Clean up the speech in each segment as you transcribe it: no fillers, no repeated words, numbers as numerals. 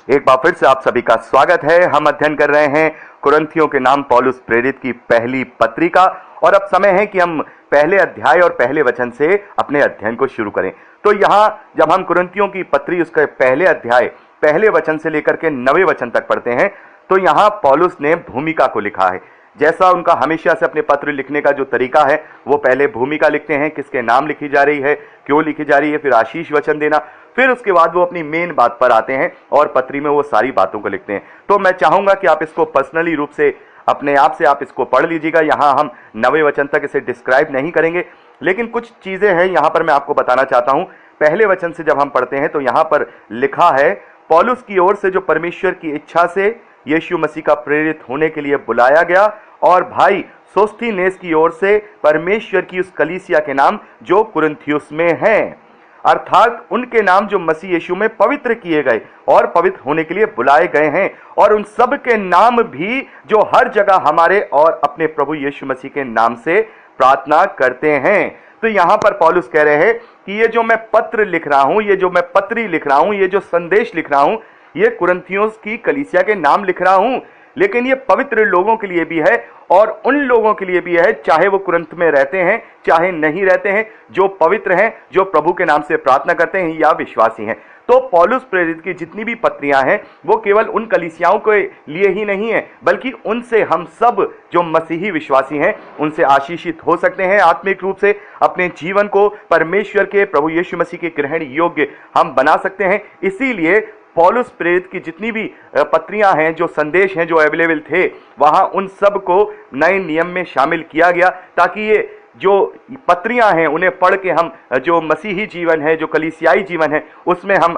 एक बार फिर से आप सभी का स्वागत है। हम अध्ययन कर रहे हैं कुरिन्थियों के नाम पौलुस प्रेरित की पहली पत्री का, और अब समय है कि हम पहले अध्याय और पहले वचन से अपने अध्ययन को शुरू करें। तो यहाँ जब हम कुरिन्थियों की पत्री उसके पहले अध्याय पहले वचन से लेकर के 9वें वचन तक पढ़ते हैं, तो यहाँ पौलुस ने भूमिका को लिखा है। जैसा उनका हमेशा से अपने पत्र लिखने का जो तरीका है, वो पहले भूमिका लिखते हैं, किसके नाम लिखी जा रही है, क्यों लिखी जा रही है, फिर आशीष वचन देना, फिर उसके बाद वो अपनी मेन बात पर आते हैं और पत्री में वो सारी बातों को लिखते हैं। तो मैं चाहूंगा कि आप इसको पर्सनली रूप से अपने आप से आप इसको पढ़ लीजिएगा। यहाँ हम 9वें वचन तक इसे डिस्क्राइब नहीं करेंगे, लेकिन कुछ चीजें हैं यहाँ पर मैं आपको बताना चाहता हूँ। पहले वचन से जब हम पढ़ते हैं तो यहाँ पर लिखा है, पौलुस की ओर से जो परमेश्वर की इच्छा से यीशु मसीह का प्रेरित होने के लिए बुलाया गया, और भाई सोस्थिनेस की ओर से परमेश्वर की उस कलीसिया के नाम जो कुरिन्थियुस में है, अर्थात उनके नाम जो मसीह यीशु में पवित्र किए गए और पवित्र होने के लिए बुलाए गए हैं, और उन सब के नाम भी जो हर जगह हमारे और अपने प्रभु यीशु मसीह के नाम से प्रार्थना करते हैं। तो यहां पर पौलुस कह रहे हैं कि ये जो मैं पत्र लिख रहा हूं, ये जो मैं पत्री लिख रहा हूं, ये जो संदेश लिख रहा हूं, ये कुरिन्थियों की कलीसिया के नाम लिख रहा हूं, लेकिन ये पवित्र लोगों के लिए भी है और उन लोगों के लिए भी है, चाहे वो कुरिन्थ में रहते हैं चाहे नहीं रहते हैं, जो पवित्र हैं, जो प्रभु के नाम से प्रार्थना करते हैं या विश्वासी हैं। तो पौलुस प्रेरित की जितनी भी पत्रियां हैं वो केवल उन कलीसियाओं के लिए ही नहीं है, बल्कि उनसे हम सब जो मसीही विश्वासी हैं उनसे आशीषित हो सकते हैं, आत्मिक रूप से अपने जीवन को परमेश्वर के प्रभु यीशु मसीह के ग्रहण योग्य हम बना सकते हैं। इसीलिए पौलुस प्रेरित की जितनी भी पत्रियां हैं, जो संदेश हैं, जो अवेलेबल थे, वहां उन सब को नए नियम में शामिल किया गया, ताकि ये जो पत्रियां हैं उन्हें पढ़ के हम जो मसीही जीवन है, जो कलीसियाई जीवन है, उसमें हम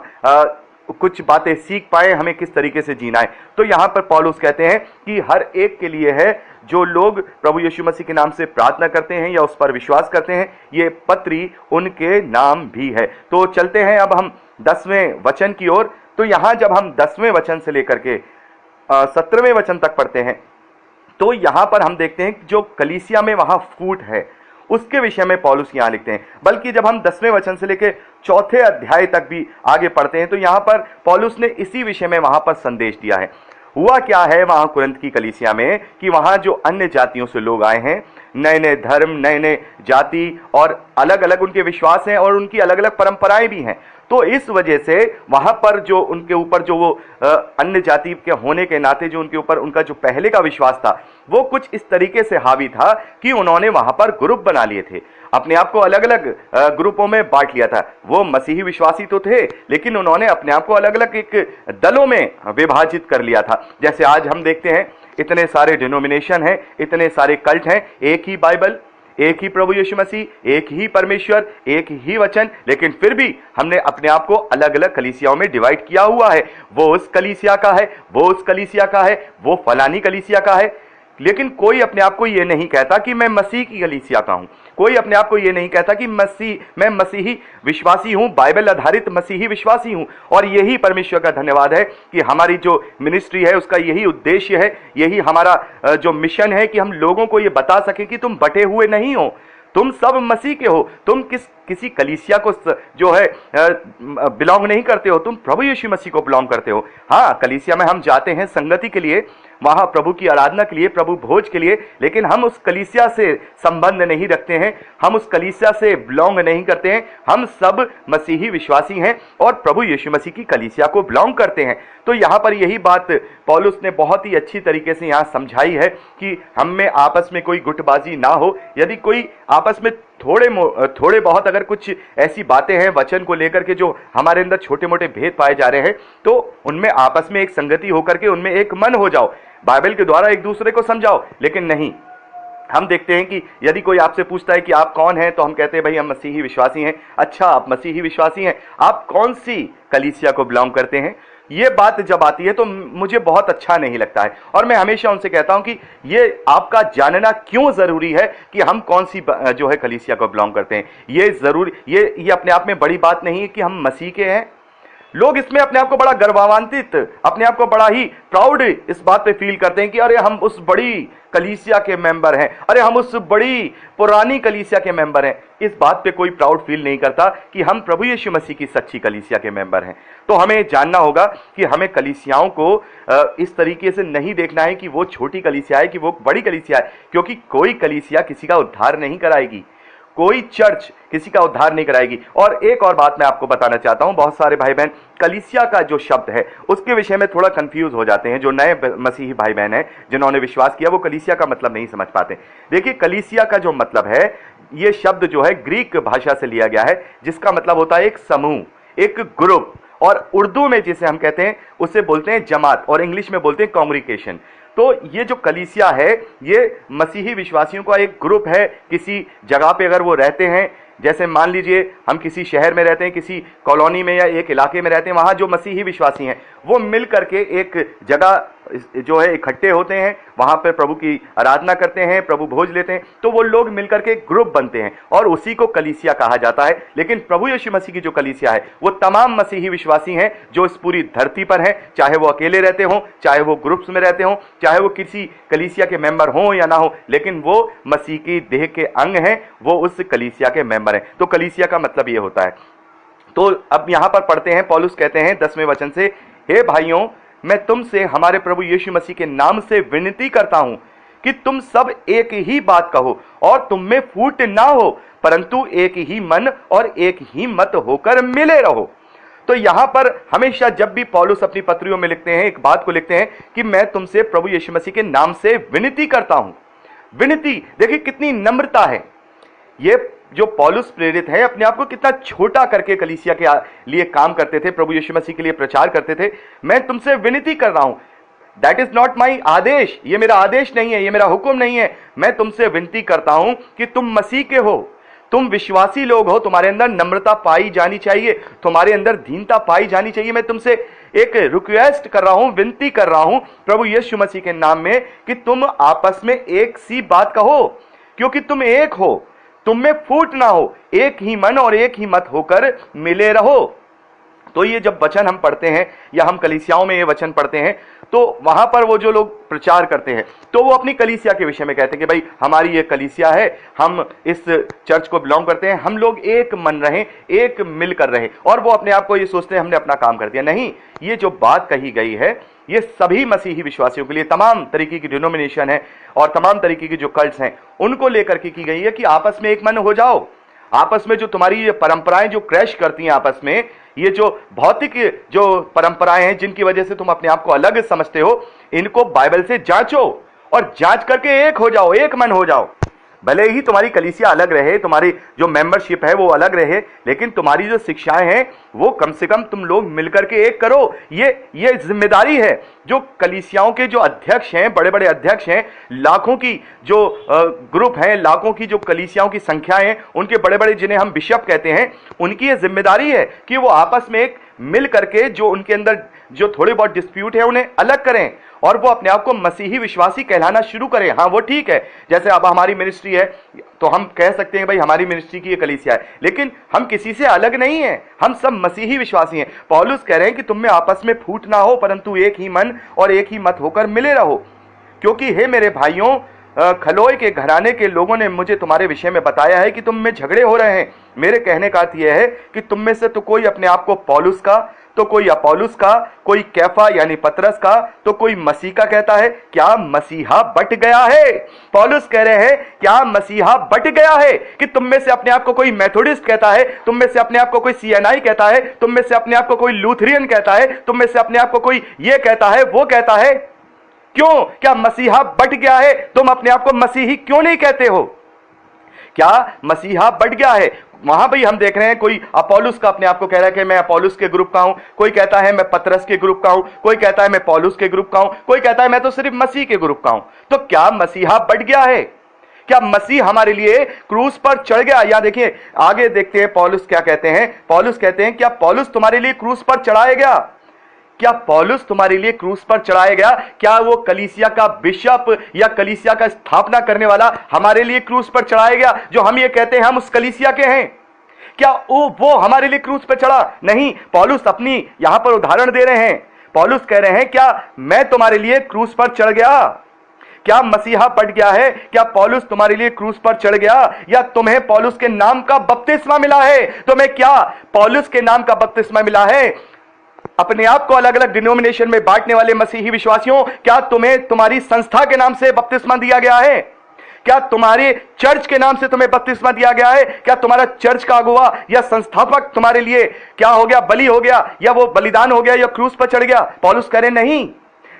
कुछ बातें सीख पाए, हमें किस तरीके से जीना है। तो यहाँ पर पौलुस कहते हैं कि हर एक के लिए है जो लोग प्रभु यीशु मसीह के नाम से प्रार्थना करते हैं या उस पर विश्वास करते हैं, ये पत्री उनके नाम भी है। तो चलते हैं अब हम 10वें वचन की ओर। तो यहां जब हम 10वें वचन से लेकर के 17वें वचन तक पढ़ते हैं, तो यहां पर हम देखते हैं कि जो कलीसिया में वहां फूट है उसके विषय में पौलुस यहां लिखते हैं। बल्कि जब हम 10वें वचन से लेकर 4थे अध्याय तक भी आगे पढ़ते हैं, तो यहां पर पौलुस ने इसी विषय में वहां पर संदेश दिया है। हुआ क्या है वहां कुरिन्थ की कलीसिया में कि वहां जो अन्य जातियों से लोग आए हैं, नए नए धर्म, नए नए जाति, और अलग अलग उनके विश्वास हैं और उनकी अलग अलग परंपराएं भी हैं। तो इस वजह से वहां पर जो उनके ऊपर जो वो अन्य जाति के होने के नाते जो उनके ऊपर उनका जो पहले का विश्वास था, वो कुछ इस तरीके से हावी था कि उन्होंने वहां पर ग्रुप बना लिए थे, अपने आप को अलग अलग ग्रुपों में बांट लिया था। वो मसीही विश्वासी तो थे, लेकिन उन्होंने अपने आप को अलग अलग एक दलों में विभाजित कर लिया था। जैसे आज हम देखते हैं इतने सारे डिनोमिनेशन हैं, इतने सारे कल्ट हैं, एक ही बाइबल, एक ही प्रभु यीशु मसीह, एक ही परमेश्वर, एक ही वचन, लेकिन फिर भी हमने अपने आप को अलग अलग कलीसियाओं में डिवाइड किया हुआ है। वो उस कलीसिया का है, वो उस कलीसिया का है, वो फलानी कलीसिया का है, लेकिन कोई अपने आप को ये नहीं कहता कि मैं मसीह की कलीसिया का हूं। कोई अपने आप को ये नहीं कहता कि मैं मसीही विश्वासी हूं, बाइबल आधारित मसीही विश्वासी हूं। और यही परमेश्वर का धन्यवाद है कि हमारी जो मिनिस्ट्री है उसका यही उद्देश्य है, यही हमारा जो मिशन है कि हम लोगों को ये बता सकें कि तुम बटे हुए नहीं हो, तुम सब मसीह के हो, तुम किसी कलीसिया को जो है बिलोंग नहीं करते हो, तुम प्रभु यीशु मसीह को बिलोंग करते हो। हाँ, कलीसिया में हम जाते हैं संगति के लिए, वहां प्रभु की आराधना के लिए, प्रभु भोज के लिए, लेकिन हम उस कलीसिया से संबंध नहीं रखते हैं, हम उस कलीसिया से बिलोंग नहीं करते हैं। हम सब मसीही विश्वासी हैं और प्रभु यीशु मसीह की कलीसिया को बिलोंग करते हैं। तो यहाँ पर यही बात पौलुस ने बहुत ही अच्छी तरीके से यहाँ समझाई है कि हम में आपस में कोई गुटबाजी ना हो। यदि कोई आपस में थोड़े बहुत अगर कुछ ऐसी बातें हैं वचन को लेकर के जो हमारे अंदर छोटे मोटे भेद पाए जा रहे हैं, तो उनमें आपस में एक संगति होकर के उनमें एक मन हो जाओ, बाइबल के द्वारा एक दूसरे को समझाओ। लेकिन नहीं, हम देखते हैं कि यदि कोई आपसे पूछता है कि आप कौन हैं, तो हम कहते हैं भाई हम मसीही विश्वासी हैं। अच्छा, आप मसीही विश्वासी हैं, आप कौन सी कलीसिया को बिलोंग करते हैं? ये बात जब आती है तो मुझे बहुत अच्छा नहीं लगता है, और मैं हमेशा उनसे कहता हूं कि ये आपका जानना क्यों जरूरी है कि हम कौन सी जो है कलीसिया को बिलोंग करते हैं। ये जरूरी, ये अपने आप में बड़ी बात नहीं है कि हम मसीह के हैं। लोग इसमें अपने आप को बड़ा गर्वान्वित, अपने आप को बड़ा ही प्राउड इस बात पे फील करते हैं कि अरे हम उस बड़ी कलीसिया के मेंबर हैं, अरे हम उस बड़ी पुरानी कलीसिया के मेंबर हैं। इस बात पे कोई प्राउड फील नहीं करता कि हम प्रभु यीशु मसीह की सच्ची कलीसिया के मेंबर हैं। तो हमें जानना होगा कि हमें कलीसियाओं को इस तरीके से नहीं देखना है कि वो छोटी कलीसिया है कि वो बड़ी कलीसिया है, क्योंकि कोई कलीसिया किसी का उद्धार नहीं कराएगी, कोई चर्च किसी का उद्धार नहीं कराएगी। और एक और बात मैं आपको बताना चाहता हूं, बहुत सारे भाई बहन कलीसिया का जो शब्द है उसके विषय में थोड़ा कंफ्यूज हो जाते हैं। जो नए मसीही भाई बहन हैं जिन्होंने विश्वास किया, वो कलीसिया का मतलब नहीं समझ पाते। देखिए, कलीसिया का जो मतलब है, ये शब्द जो है ग्रीक भाषा से लिया गया है, जिसका मतलब होता है एक समूह, एक ग्रुप, और उर्दू में जिसे हम कहते हैं उसे बोलते हैं जमात, और इंग्लिश में बोलते हैं कॉन्ग्रीगेशन। तो ये जो कलीसिया है, ये मसीही विश्वासियों का एक ग्रुप है। किसी जगह पे अगर वो रहते हैं, जैसे मान लीजिए हम किसी शहर में रहते हैं, किसी कॉलोनी में या एक इलाके में रहते हैं, वहाँ जो मसीही विश्वासी हैं वो मिल करके एक जगह जो है इकट्ठे होते हैं, वहाँ पर प्रभु की आराधना करते हैं, प्रभु भोज लेते हैं। तो वो लोग मिलकर के एक ग्रुप बनते हैं और उसी को कलीसिया कहा जाता है। लेकिन प्रभु यीशु मसीह की जो कलीसिया है वो तमाम मसीही विश्वासी हैं जो इस पूरी धरती पर हैं, चाहे वो अकेले रहते हों, चाहे वो ग्रुप्स में रहते हों, चाहे वो किसी कलीसिया के मेंबर हों या ना हो, लेकिन वो मसीह की देह के अंग हैं, वो उस कलीसिया के मेंबर हैं। तो कलीसिया का मतलब ये होता है। तो अब यहां पर पढ़ते हैं, पौलुस कहते हैं 10वें वचन से, हे भाइयों, मैं तुमसे हमारे प्रभु यीशु मसीह के नाम से विनती करता हूं कि तुम सब एक ही बात कहो और तुम में फूट ना हो, परंतु एक ही मन और एक ही मत होकर मिले रहो। तो यहां पर हमेशा जब भी पौलुस अपनी पत्रियों में लिखते हैं, एक बात को लिखते हैं कि मैं तुमसे प्रभु यीशु मसीह के नाम से विनती करता हूं। विनती, देखिए कितनी नम्रता है। ये जो पौलुस प्रेरित है, अपने आप को कितना छोटा करके कलीसिया के लिए काम करते थे, प्रभु यीशु मसीह के लिए प्रचार करते थे। मैं तुमसे विनती कर रहा हूं, दैट इज नॉट माई आदेश, ये मेरा आदेश नहीं है, ये मेरा हुक्म नहीं है। मैं तुमसे विनती करता हूं कि तुम मसीह के हो, तुम विश्वासी लोग हो, तुम्हारे अंदर नम्रता पाई जानी चाहिए, तुम्हारे अंदर दीनता पाई जानी चाहिए। मैं तुमसे एक रिक्वेस्ट कर रहा हूं, विनती कर रहा हूं प्रभु यीशु मसीह के नाम में कि तुम आपस में एक सी बात कहो, क्योंकि तुम एक हो, तुम में फूट ना हो, एक ही मन और एक ही मत होकर मिले रहो। तो ये जब वचन हम पढ़ते हैं या हम कलीसियाओं में ये वचन पढ़ते हैं, तो वहां पर वो जो लोग प्रचार करते हैं तो वो अपनी कलीसिया के विषय में कहते हैं कि भाई हमारी ये कलीसिया है, हम इस चर्च को बिलोंग करते हैं, हम लोग एक मन रहें, एक मिलकर रहें। और वो अपने आप को ये सोचते हैं हमने अपना काम कर दिया। नहीं, ये जो बात कही गई है ये सभी मसीही विश्वासियों के लिए, तमाम तरीके की डिनोमिनेशन है और तमाम तरीके की जो कल्ट्स हैं उनको लेकर के की गई है कि आपस में एक मन हो जाओ। आपस में जो तुम्हारी ये परंपराएं जो क्रैश करती हैं आपस में, ये जो भौतिक जो परंपराएं हैं जिनकी वजह से तुम अपने आप को अलग समझते हो, इनको बाइबल से जांचो और जांच करके एक हो जाओ, एक मन हो जाओ। भले ही तुम्हारी कलीसिया अलग रहे, तुम्हारी जो मेंबरशिप है वो अलग रहे, लेकिन तुम्हारी जो शिक्षाएं हैं वो कम से कम तुम लोग मिलकर के एक करो। ये जिम्मेदारी है जो कलीसियाओं के जो अध्यक्ष हैं, बड़े बड़े अध्यक्ष हैं, लाखों की जो ग्रुप हैं, लाखों की जो कलीसियाओं की संख्या है, उनके बड़े बड़े जिन्हें हम बिशप कहते हैं, उनकी ये जिम्मेदारी है कि वो आपस में एक मिल करके जो उनके अंदर जो थोड़े बहुत डिस्प्यूट है उन्हें अलग करें और वो अपने आप को मसीही विश्वासी कहलाना शुरू करें। हाँ, वो ठीक है, जैसे अब हमारी मिनिस्ट्री है तो हम कह सकते हैं भाई हमारी मिनिस्ट्री की ये कलीसिया है, लेकिन हम किसी से अलग नहीं है, हम सब मसीही विश्वासी हैं। पौलुस कह रहे हैं कि तुम में आपस में फूट ना हो, परंतु एक ही मन और एक ही मत होकर मिले रहो। क्योंकि हे मेरे भाइयों, खलोए के घराने के लोगों ने मुझे तुम्हारे विषय में बताया है कि तुम में झगड़े हो रहे हैं। मेरे कहने का अर्थ यह है कि तुम में से तो कोई अपने आप को पौलुस का, तो कोई अपोलुस का, कोई कैफा यानी पतरस का, तो कोई मसीह का कहता है। क्या मसीहा बट गया है? पौलुस कह रहे हैं क्या मसीहा बट गया है कि तुम में से अपने आप को कोई मेथोडिस्ट कहता है, तुम में से अपने आप को कोई सीएनआई कहता है, तुम में से अपने आप को कोई लूथरियन कहता है, तुम में से अपने आप को कोई ये कहता है, वो कहता है। क्यों? क्या मसीहा बट गया है? तुम अपने आप को मसीही क्यों नहीं कहते हो? क्या मसीहा बट गया है? वहां भी हम देख रहे हैं कोई अपोलुस का अपने आप को कह रहा है कि मैं अपोलुस के ग्रुप का हूं, कोई कहता है मैं पतरस के ग्रुप का हूं, कोई कहता है मैं पौलुस के ग्रुप का हूं, कोई कहता है मैं तो सिर्फ मसीह के ग्रुप का हूं। तो क्या मसीहा बट गया है? क्या मसीह हमारे लिए क्रूस पर चढ़ गया? या देखिए आगे देखते हैं पौलुस क्या कहते हैं। पौलुस कहते हैं क्या पौलुस तुम्हारे लिए क्रूस पर चढ़ाया गया? क्या पौलुस तुम्हारे लिए क्रूस पर चढ़ाया गया? क्या वो कलीसिया का बिशप या कलीसिया का स्थापना करने वाला हमारे लिए क्रूस पर चढ़ाया गया, जो हम ये कहते हैं हम उस कलीसिया के हैं? क्या वो हमारे लिए क्रूस पर चढ़ा? नहीं, पौलुस अपनी यहां पर उदाहरण दे रहे हैं। पौलुस कह रहे हैं, क्या मैं तुम्हारे लिए क्रूस पर चढ़ गया? क्या मसीहा पट गया है? क्या पौलुस तुम्हारे लिए क्रूस पर चढ़ गया? या तुम्हें पौलुस के नाम का बपतिस्मा मिला है? तुम्हें क्या पौलुस के नाम का बपतिस्मा मिला है? अपने आप को अलग अलग डिनोमिनेशन में बांटने वाले मसीही विश्वासियों, क्या तुम्हें तुम्हारी संस्था के नाम से बपतिस्मा दिया गया है? क्या तुम्हारे चर्च के नाम से तुम्हें बपतिस्मा दिया गया है? क्या तुम्हारा चर्च का अगुवा या संस्थापक तुम्हारे लिए क्या हो गया? बलि हो गया, या वो बलिदान हो गया, या क्रूस पर चढ़ गया? पौलुस कह रहे नहीं,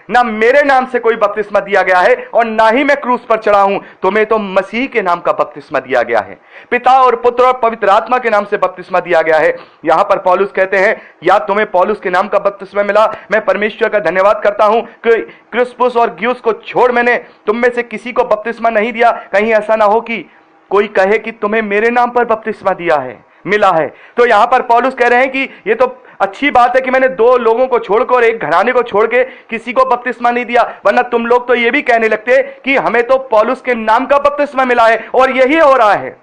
ना मेरे नाम से कोई बपतिस्मा दिया गया है और ना ही मैं क्रूस पर चढ़ा हूं। तुम्हें तो मसीह के नाम का बपतिस्मा दिया गया है, पिता और पुत्र और पवित्र आत्मा के नाम से बपतिस्मा दिया गया है। यहां पर पौलुस कहते हैं, या तुम्हें पौलुस के नाम का बपतिस्मा मिला, मैं परमेश्वर का धन्यवाद करता हूं कि क्रिस्पुस और ग्यूस को छोड़ मैंने तुम में से किसी को बपतिस्मा नहीं दिया। कहीं ऐसा ना हो कि कोई कहे कि तुम्हें मेरे नाम पर बपतिस्मा दिया है, मिला है। तो यहां पर पौलुस कह रहे हैं कि ये तो अच्छी बात है कि मैंने 2 लोगों को छोड़कर, एक घराने को छोड़ के किसी को बपतिस्मा नहीं दिया, वरना तुम लोग तो ये भी कहने लगते कि हमें तो पौलुस के नाम का बपतिस्मा मिला है। और यही हो रहा है,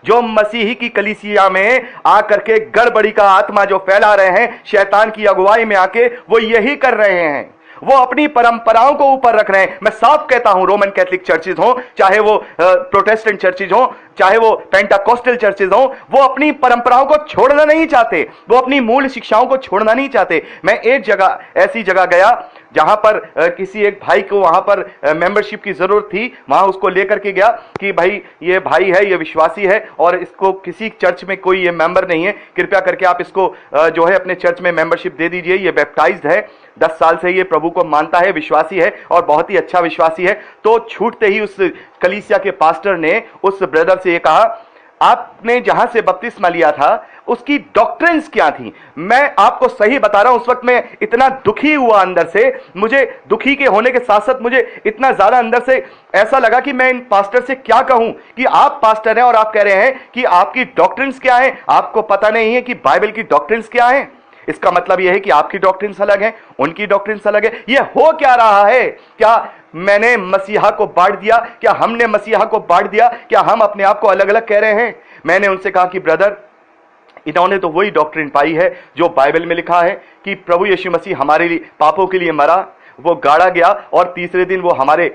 जो मसीही की कलीसिया में आकर के गड़बड़ी का आत्मा जो फैला रहे हैं, शैतान की अगुवाई में आके वो यही कर रहे हैं। वो अपनी परंपराओं को ऊपर रख रहे हैं। मैं साफ कहता हूं, रोमन कैथोलिक चर्चेज हो, चाहे वो प्रोटेस्टेंट चर्चेज हो, चाहे वो पेंटाकोस्टल चर्चेज हो, वो अपनी परंपराओं को छोड़ना नहीं चाहते, वो अपनी मूल शिक्षाओं को छोड़ना नहीं चाहते। मैं एक जगह, ऐसी जगह गया जहां पर किसी एक भाई को वहां पर मेंबरशिप की जरूरत थी। वहां उसको लेकर के गया कि भाई ये भाई है, ये विश्वासी है और इसको किसी चर्च में कोई ये मेंबर नहीं है, कृपया करके आप इसको जो है अपने चर्च में मेंबरशिप दे दीजिए। ये बैप्टाइज्ड है, 10 साल से ये प्रभु को मानता है, विश्वासी है और बहुत ही अच्छा विश्वासी है। तो छूटते ही उस कलीसिया के पास्टर ने उस ब्रदर से ये कहा, आपने जहां से बपतिस्मा लिया था उसकी डॉक्ट्रिन्स क्या थी? मैं आपको सही बता रहा हूं, उस वक्त मैं इतना दुखी हुआ अंदर से, मुझे दुखी के होने के साथ साथ मुझे इतना ज्यादा अंदर से ऐसा लगा कि मैं इन पास्टर से क्या कहूं कि आप पास्टर हैं और आप कह रहे हैं कि आपकी डॉक्ट्रिन्स क्या है? आपको पता नहीं है कि बाइबल की डॉक्ट्रिन्स क्या है? इसका मतलब यह है कि आपकी डॉक्ट्रिन्स अलग है, उनकी डॉक्ट्रिन्स अलग है। यह हो क्या रहा है? क्या मैंने मसीहा को बांट दिया? क्या हमने मसीहा को बांट दिया? क्या हम अपने आप को अलग अलग कह रहे हैं? मैंने उनसे कहा कि ब्रदर, इन्होंने तो वही डॉक्ट्रिन पाई है जो बाइबल में लिखा है कि प्रभु यीशु मसीह हमारे लिए पापों के लिए मरा, वो गाड़ा गया और तीसरे दिन वो हमारे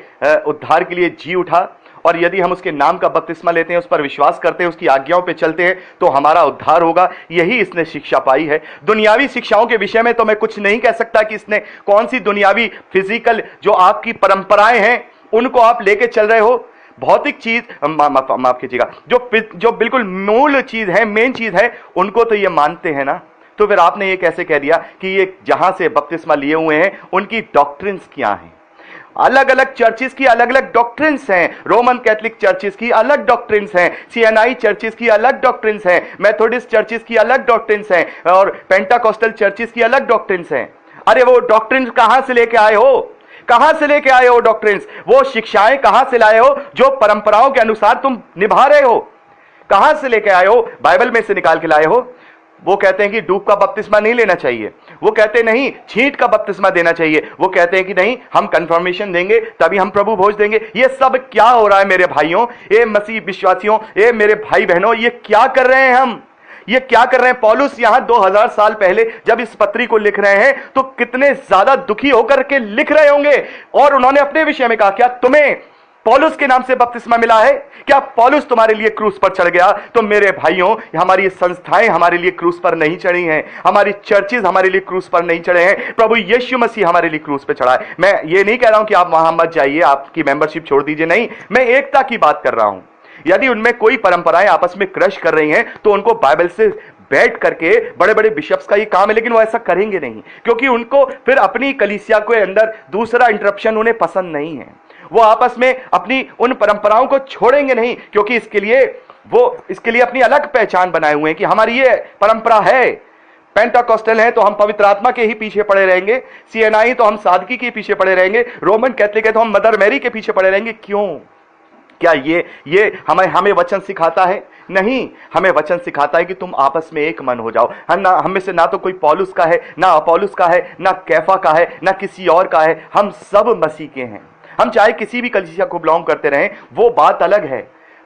उद्धार के लिए जी उठा। और यदि हम उसके नाम का बपतिस्मा लेते हैं, उस पर विश्वास करते हैं, उसकी आज्ञाओं पे चलते हैं, तो हमारा उद्धार होगा। यही इसने शिक्षा पाई है। दुनियावी शिक्षाओं के विषय में तो मैं कुछ नहीं कह सकता कि इसने कौन सी दुनियावी फिजिकल जो आपकी परंपराएं हैं उनको आप लेके चल रहे हो। भौतिक चीज, माफ कीजिएगा, जो बिल्कुल मूल चीज है, मेन चीज है, उनको तो ये मानते हैं ना। तो फिर आपने ये कैसे कह दिया कि ये जहां से बपतिस्मा लिए हुए हैं उनकी डॉक्ट्रिन्स क्या हैं? अलग अलग चर्चेस की अलग अलग डॉक्ट्रिन्स हैं। रोमन कैथोलिक चर्चेस की अलग डॉक्ट्रिन्स हैं, सीएनआई चर्चेस की अलग डॉक्ट्रिन्स हैं, मेथोडिस्ट चर्चेस की अलग डॉक्ट्रिन्स हैं और पेंटाकोस्टल चर्चेस की अलग डॉक्ट्रिन्स हैं। अरे वो डॉक्ट्रिन्स कहां से लेके आए हो? कहां से लेके आए हो डॉक्ट्रिन्स? वो शिक्षाएं कहां से लाए हो जो परंपराओं के अनुसार तुम निभा रहे हो? कहां से लेके आए हो? बाइबल में से निकाल के लाए हो? वो कहते हैं कि डूब का बपतिस्मा नहीं लेना चाहिए, वो कहते नहीं छींट का बपतिस्मा देना चाहिए, वो कहते हैं कि नहीं हम कंफर्मेशन देंगे तभी हम प्रभु भोज देंगे। ये सब क्या हो रहा है मेरे भाइयों, ये मसीह विश्वासियों, ये मेरे भाई बहनों, ये क्या कर रहे हैं हम? ये क्या कर रहे हैं? पौलुस यहां 2000 साल पहले जब इस पत्री को लिख रहे हैं तो कितने ज्यादा दुखी होकर के लिख रहे होंगे। और उन्होंने अपने विषय में कहा, क्या तुम्हें पौलुस के नाम से बपतिस्मा मिला है? क्या पौलुस तुम्हारे लिए क्रूस पर चढ़ गया? तो मेरे भाइयों, हमारी संस्थाएं हमारे लिए क्रूस पर नहीं चढ़ी हैं, हमारी चर्चेज हमारे लिए क्रूस पर नहीं चढ़े हैं, प्रभु यीशु मसीह हमारे लिए क्रूस पर चढ़ा है। मैं ये नहीं कह रहा हूं कि आप वहां मत जाइए, आपकी मेंबरशिप छोड़ दीजिए, नहीं, मैं एकता की बात कर रहा हूं। यदि उनमें कोई परंपराएं आपस में क्रश कर रही हैं तो उनको बाइबल से बैठ करके, बड़े बड़े बिशप्स का ये काम है, लेकिन वो ऐसा करेंगे नहीं क्योंकि उनको फिर अपनी कलीसिया के अंदर दूसरा इंटरप्शन उन्हें पसंद नहीं है। वो आपस में अपनी उन परंपराओं को छोड़ेंगे नहीं क्योंकि इसके लिए अपनी अलग पहचान बनाए हुए हैं कि हमारी ये परंपरा है। पेंटाकोस्टल है तो हम पवित्र आत्मा के ही पीछे पड़े रहेंगे, सीएनआई तो हम सादगी के पीछे पड़े रहेंगे, रोमन कैथोलिक है तो हम मदर मैरी के पीछे पड़े रहेंगे। क्यों? क्या ये हमें वचन सिखाता है? नहीं, हमें वचन सिखाता है कि तुम आपस में एक मन हो जाओ। हम में से ना तो कोई पौलुस का है, ना अपोलुस का है, ना कैफा का है, ना किसी और का है, हम सब मसीह के हैं। हम चाहे किसी भी कलीसिया को बिलोंग करते रहें, वो बात अलग है।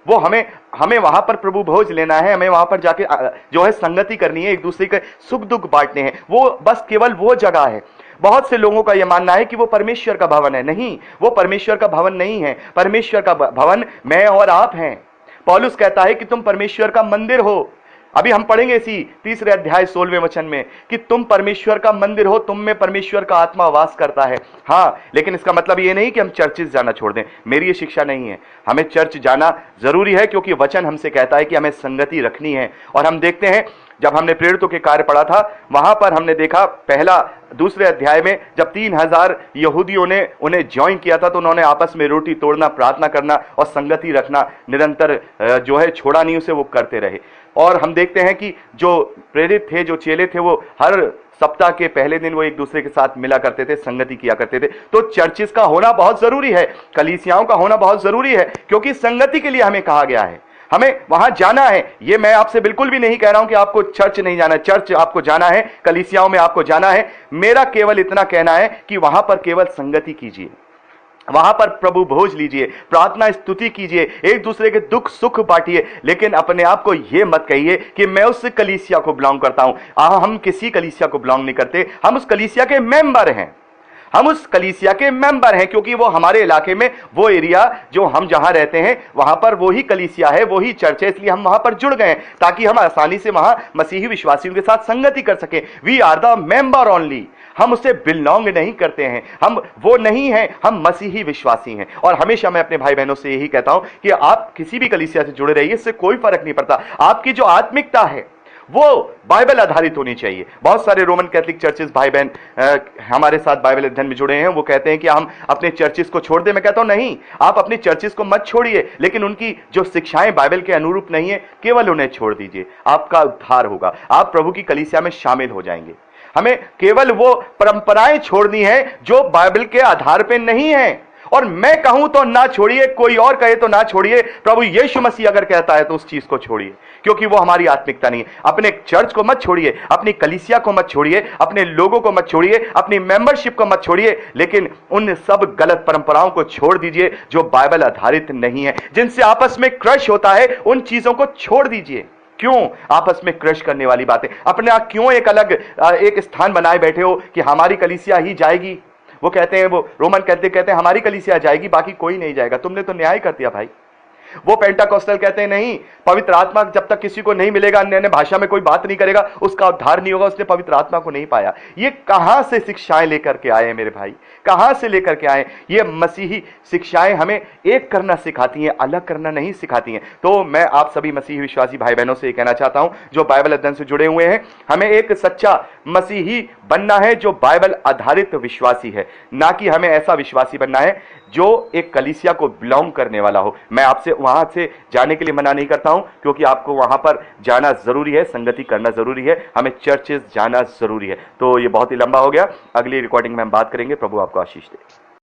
वो हमें हमें वहां पर प्रभु भोज लेना है, हमें वहां पर जाके जो है संगति करनी है, एक दूसरे के सुख दुख बांटने हैं। वो बस केवल वो जगह है। बहुत से लोगों का यह मानना है कि वो परमेश्वर का भवन है। नहीं, वो परमेश्वर का भवन नहीं है। परमेश्वर का भवन मैं और आप हैं। पौलुस कहता है कि तुम परमेश्वर का मंदिर हो। अभी हम पढ़ेंगे इसी 3 अध्याय 16वें वचन में कि तुम परमेश्वर का मंदिर हो, तुम में परमेश्वर का आत्मा वास करता है। हाँ, लेकिन इसका मतलब ये नहीं कि हम चर्चिस जाना छोड़ दें। मेरी ये शिक्षा नहीं है। हमें चर्च जाना जरूरी है क्योंकि वचन हमसे कहता है कि हमें संगति रखनी है। और हम देखते हैं, जब हमने प्रेरितों के कार्य पढ़ा था, वहां पर हमने देखा पहला 2 अध्याय में जब 3000 यहूदियों ने उन्हें ज्वाइन किया था, तो उन्होंने आपस में रोटी तोड़ना, प्रार्थना करना और संगति रखना निरंतर जो है छोड़ा नहीं, उसे वो करते रहे। और हम देखते हैं कि जो प्रेरित थे, जो चेले थे, वो हर सप्ताह के पहले दिन वो एक दूसरे के साथ मिला करते थे, संगति किया करते थे। तो चर्चिस का होना बहुत जरूरी है, कलीसियाओं का होना बहुत जरूरी है, क्योंकि संगति के लिए हमें कहा गया है, हमें वहां जाना है। ये मैं आपसे बिल्कुल भी नहीं कह रहा हूं कि आपको चर्च नहीं जाना है, चर्च आपको जाना है, कलीसियाओं में आपको जाना है। मेरा केवल इतना कहना है कि वहां पर केवल संगति कीजिए, वहां पर प्रभु भोज लीजिए, प्रार्थना स्तुति कीजिए, एक दूसरे के दुख सुख बांटिए, लेकिन अपने आप को यह मत कहिए कि मैं उस कलीसिया को बिलोंग करता हूं। हम किसी कलीसिया को बिलोंग नहीं करते, हम उस कलीसिया के मेंबर हैं। हम उस कलीसिया के मेंबर हैं क्योंकि वो हमारे इलाके में, वो एरिया जो हम जहां रहते हैं, वहां पर वो ही कलीसिया है, वो ही चर्च है, इसलिए हम वहां पर जुड़ गए ताकि हम आसानी से वहां मसीही विश्वासियों के साथ संगति कर सकें। We are the member only. हम उससे बिलोंग नहीं करते हैं, हम वो नहीं हैं, हम मसीही विश्वासी हैं। और हमेशा मैं अपने भाई बहनों से यही कहता हूं कि आप किसी भी कलीसिया से जुड़े रहिए, इससे कोई फर्क नहीं पड़ता। आपकी जो आत्मिकता है वो बाइबल आधारित होनी चाहिए। बहुत सारे रोमन कैथोलिक चर्चेस भाई बहन हमारे साथ बाइबल अध्ययन में जुड़े हैं, वो कहते हैं कि हम अपने चर्चेस को छोड़ दें। मैं कहता हूं नहीं, आप अपनी चर्चेस को मत छोड़िए, लेकिन उनकी जो शिक्षाएं बाइबल के अनुरूप नहीं है, केवल उन्हें छोड़ दीजिए, आपका उद्धार होगा, आप प्रभु की कलीसिया में शामिल हो जाएंगे। हमें केवल वो परंपराएं छोड़नी है जो बाइबल के आधार पर नहीं है। और मैं कहूं तो ना छोड़िए, कोई और कहे तो ना छोड़िए, प्रभु यीशु मसीह अगर कहता है तो उस चीज को छोड़िए, क्योंकि वो हमारी आत्मिकता नहीं है। अपने चर्च को मत छोड़िए, अपनी कलीसिया को मत छोड़िए, अपने लोगों को मत छोड़िए, अपनी मेंबरशिप को मत छोड़िए, लेकिन उन सब गलत परंपराओं को छोड़ दीजिए जो बाइबल आधारित नहीं है, जिनसे आपस में क्रश होता है। उन चीजों को छोड़ दीजिए। क्यों आपस में क्रश करने वाली बातें, अपने आप क्यों एक अलग एक स्थान बनाए बैठे हो कि हमारी कलीसिया ही जाएगी। वो कहते हैं, वो रोमन कहते हैं हमारी कलीसिया जाएगी, बाकी कोई नहीं जाएगा। तुमने तो न्याय कर दिया भाई। वो पेंटाकोस्टल कहते हैं नहीं, पवित्र आत्मा जब तक किसी को नहीं मिलेगा, अन्य अन्य भाषा में कोई बात नहीं करेगा, उसका उद्धार नहीं होगा, उसने पवित्र आत्मा को नहीं पाया। ये कहां से शिक्षाएं लेकर के आए मेरे भाई, कहां से लेकर के आए? ये मसीही शिक्षाएं हमें एक करना सिखाती हैं, अलग करना नहीं सिखाती हैं। तो मैं आप सभी मसीही विश्वासी भाई बहनों से ये कहना चाहता हूं जो बाइबल अध्ययन से जुड़े हुए हैं, हमें एक सच्चा मसीही बनना है जो बाइबल आधारित विश्वासी है, ना कि हमें ऐसा विश्वासी बनना है जो एक कलीसिया को बिलोंग करने वाला हो। मैं आपसे वहां से जाने के लिए मना नहीं करता हूं, क्योंकि आपको वहां पर जाना जरूरी है, संगति करना जरूरी है, हमें चर्चेस जाना जरूरी है। तो ये बहुत ही लंबा हो गया, अगली रिकॉर्डिंग में हम बात करेंगे। प्रभु आपको आशीष दे।